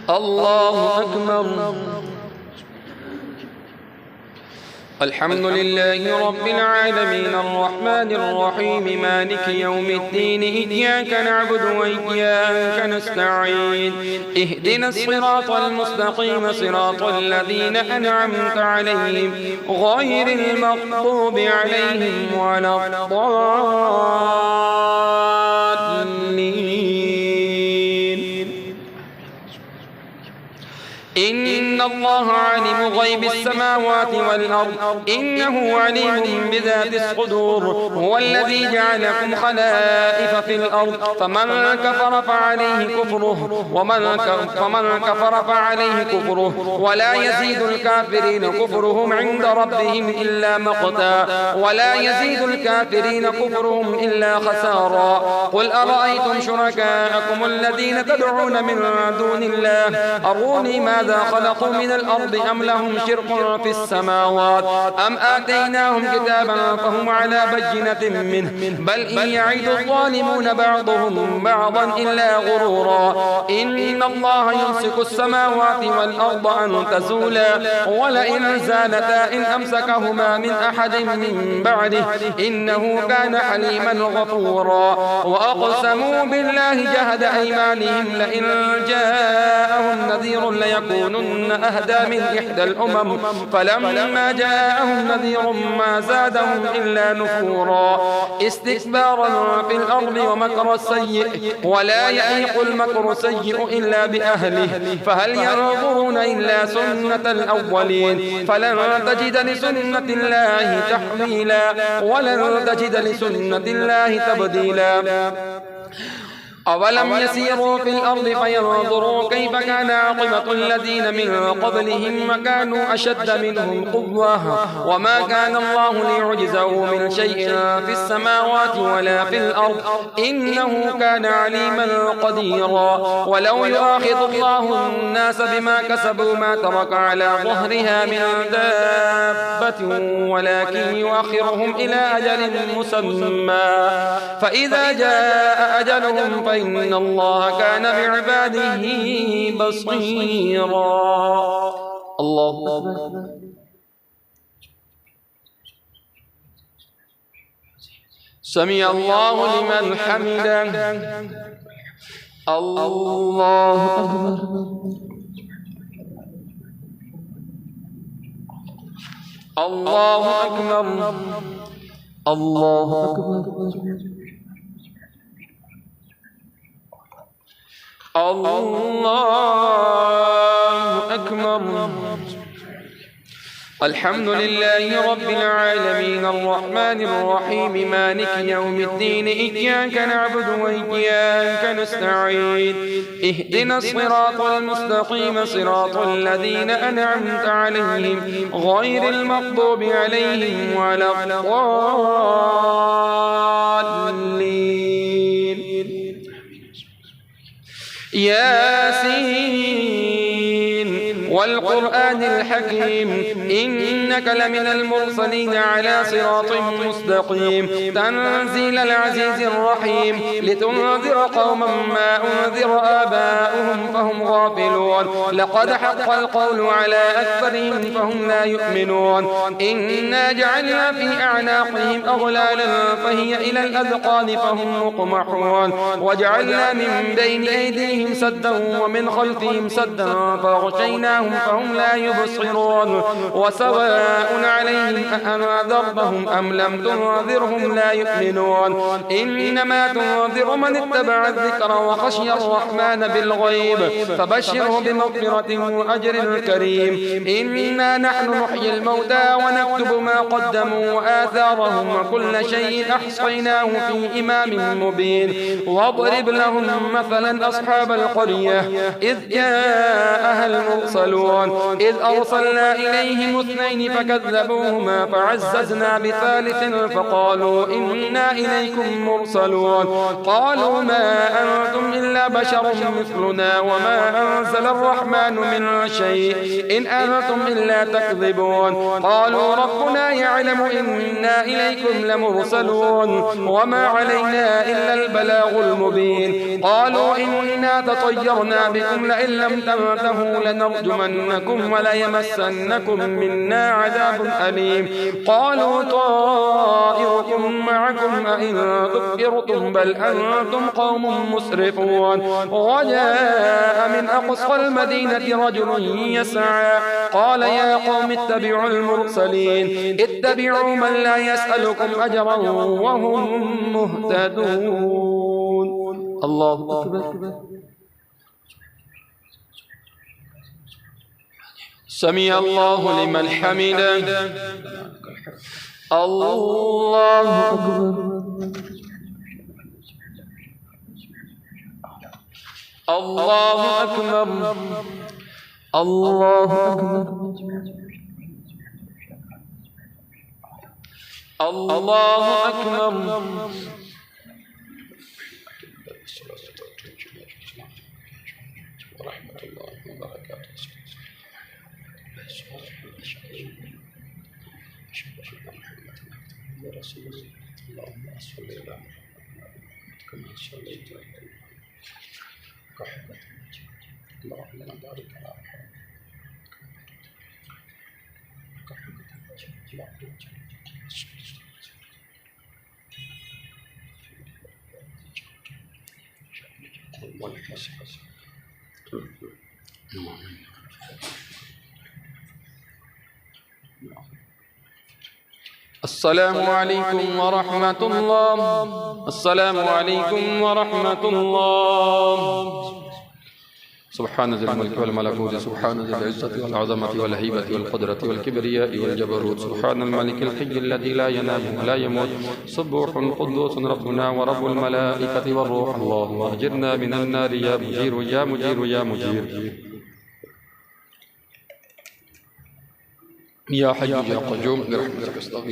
الله أكبر. الحمد لله رب العالمين الرحمن الرحيم مالك يوم الدين إياك نعبد وإياك نستعين اهدنا الصراط المستقيم صراط الذين أنعمت عليهم غير المغضوب عليهم ولا الضالين. إن الله عالم غيب السماوات والأرض إنه عليم بذات الصدور. هو الذي جعلكم خلائف في الأرض فمن كفر فعليه كفره ولا يزيد الكافرين كفرهم عند ربهم إلا مقتا ولا يزيد الكافرين كفرهم إلا خسارا. قل أرأيتم شركاءكم الذين تدعون من دون الله أروني ماذا خلقوا من الأرض أم لهم شرك في السماوات أم آتيناهم كتابا فهم على بينة منه بل إن يعد الظالمون بعضهم بعضا إلا غرورا. إن الله يمسك السماوات والأرض أن تزولا ولئن زالتا إن أمسكهما من أحد من بعده إنه كان حليما غفورا. وأقسموا بالله جهد أيمانهم لئن جاءهم نذير ليكونن أهدى من إحدى الأمم فلما جاءهم نذير ما زادهم إلا نفورا. استكبارا في الأرض ومكر السيء ولا يحيق المكر السيء إلا بأهله فهل ينظرون إلا سنة الأولين فلن تجد لسنة الله تحويلا ولن تجد لسنة الله تبديلا. أولم يسيروا في الأرض فينظروا كيف كان عاقبة الذين من قبلهم كانوا أشد منهم قوة وما كان الله ليعجزه من شيء في السماوات ولا في الأرض إنه كان عليما قديرا. ولو يؤاخذ الله الناس بما كسبوا ما ترك على ظهرها من دابة ولكن يؤخرهم إلى أجل مسمى فإذا جاء أجلهم إن الله كان بعباده بصيرا. الله أكبر. سمع الله لمن حمده. الله أكبر. الله أكبر. الله أكبر. الله أكبر. الحمد لله رب العالمين الرحمن الرحيم مالك يوم الدين إياك نعبد وإياك نستعين اهدنا الصراط المستقيم صراط الذين أنعمت عليهم غير المغضوب عليهم ولا الضالين. ياسين والقرآن الحكيم إنك لمن المرسلين على صراط مستقيم تنزيل العزيز الرحيم لتنذر قوما ما أنذر آباؤهم فهم غافلون. لقد حق القول على أكثرهم فهم لا يؤمنون. إنا جعلنا في أعناقهم أغلالا فهي إلى الأذقان فهم مقمحون وجعلنا من بين أيديهم سدا ومن خلفهم سدا فغشيناهم فهم لا يبصرون. وسواء عليهم أأنذرتهم أم لم تنذرهم لا يؤمنون. إنما تنذر من اتبع الذكر وخشي الرحمن بالغيب فبشره بمغفرة وأجر كريم. إنا نحن نحيي الموتى ونكتب ما قدموا وآثارهم وكل شيء أحصيناه في إمام مبين. واضرب لهم مثلا أصحاب القرية إذ جاءها المرسلون لمرسلون إذ أرسلنا إليهم 2 فكذبوهما فعززنا ب3 فقالوا إنا إليكم مرسلون قالوا ما أنتم إلا بشر مثلنا وما أنزل الرحمن من شيء إن أنتم إلا تكذبون قالوا ربنا يعلم إنا إليكم لمرسلون وما علينا إلا البلاغ المبين قالوا إنا تطيرنا بكم لئن لم تنتهوا لنرجمنكم وليمسنكم منا عذاب أليم قالوا طائركم معكم أئن ذكرتم بل أنتم قوم مسرفون وجاء من أقصى المدينة رجل يسعى قال يا قوم اتبعوا المرسلين اتبعوا من لا يسألكم أجرا وهم مهتدون الله أكبر سمع الله لمن حمده الله أكبر الله أكبر الله أكبر الله أكبر ورحمة الله وبركاته اللهم صل على محمد كما صليت على محمد اللهم بارك على السلام عليكم ورحمة الله السلام عليكم ورحمة الله سبحان ذي الملك والملكوت سبحان ذي العزة والعظمة والهيبة والقدرة والكبرياء والجبروت سبحان الملك الحي الذي لا ينام ولا يموت سبوح قدوس ربنا ورب الملائكة والروح اللهم أجرنا من النار يا مجير يا مجير يا مجير يا حي يا قيوم برحمتك استغيث